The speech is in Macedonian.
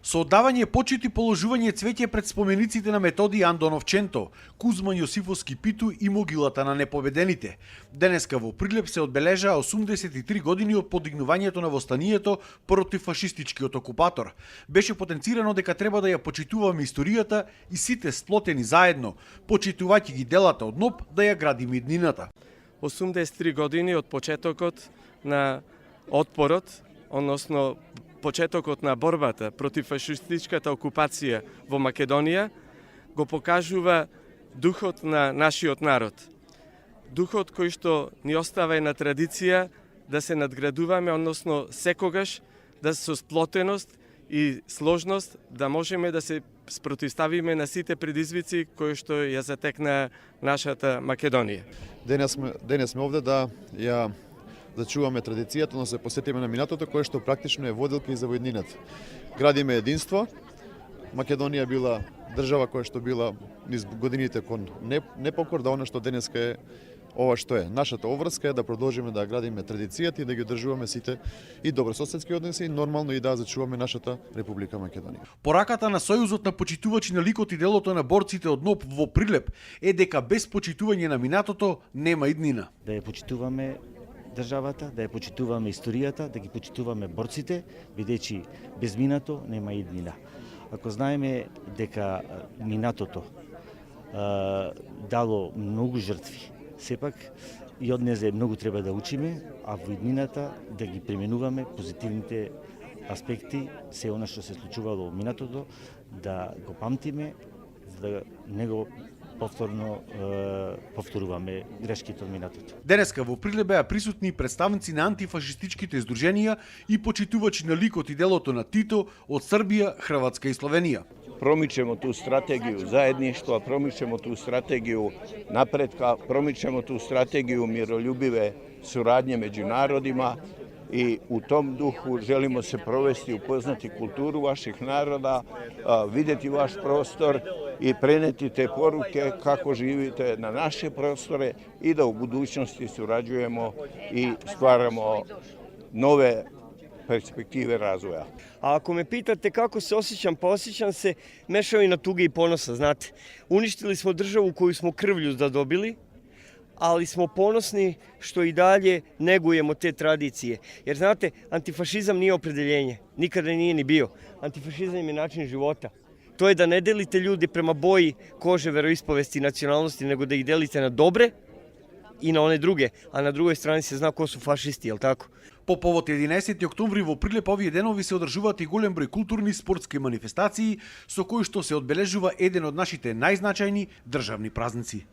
Со одавање почит и положување цвеќе пред спомениците на Методи Андонов Ченто, Кузман Јосифовски Питу и могилата на непобедените. Денеска во Прилеп се одбележаа 83 години од подигнувањето на востанието против фашистичкиот окупатор. Беше потенцирано дека треба да ја почитуваме историјата и сите сплотени заедно, почитувајќи ги делата од НОБ, да ја градиме иднината. 83 години од почетокот на отпорот, односно почетокот на борбата против фашистичката окупација во Македонија, го покажува духот на нашиот народ. Духот кој што ни остава една традиција да се надградуваме, односно секогаш да со сплотеност и сложност да можеме да се спротивставиме на сите предизвици кои што ја затекна нашата Македонија. Денес сме овде да ја зачуваме традицијата, но се посетиме на минатото кое што практично е водилка и за воеднината. Градиме единство. Македонија била држава која што била низ годините кон непокор, да она што денеска е ова што е. Нашата обврска е да продолжиме да градиме традицијата и да ги одржуваме сите и добрососедски односи и нормално и да зачуваме нашата Република Македонија. Пораката на Сојузот на почитувачи на ликот и делото на борците од НОБ во Прилеп е дека без почитување на минатото нема иднина. Да ја почитуваме државата, да ја почитуваме историјата, да ги почитуваме борците, бидејќи без минато нема иднина. Ако знаеме дека минатото дало многу жртви, сепак и од незе многу треба да учиме, а во иднината да ги применуваме позитивните аспекти, се она што се случувало во минатото, да го памтиме, за да не го повторуваме грешките од минатото. Денеска во Прилеп беа присутни представници на антифашистичките здруженија и почитувачи на ликот и делото на Тито од Србија, Хрватска и Словенија. Промичемо ту стратегiju zajedništva, promičemo tu strategiju napretka, promičemo tu strategiju miroljubive suradnje među narodima i u tom duhu želimo se provesti, upoznati kulturu vaših naroda, vidjeti vaš prostor i preneti te poruke kako živite na naše prostore i da u budućnosti surađujemo i stvaramo nove perspektive razvoja. A ako me pitate kako se osjećam, pa osjećam se mešavina tuge i ponosa, znate. Uništili smo državu koju smo krvlju zadobili, ali smo ponosni što i dalje negujemo te tradicije. Jer znate, antifašizam nije opredeljenje, nikada nije ni bio. Antifašizam je način života. To je da ne delite ljudi prema boji kože, veroispovesti i nacionalnosti, nego da ih delite na dobre i na one druge, a na drugoj strani se zna ko su fašisti, jel tako? По повод 11 октомври во Прилеп овие денови се одржуваат и голем број културни спортски манифестации со кои што се одбележува еден од нашите најзначајни државни празници.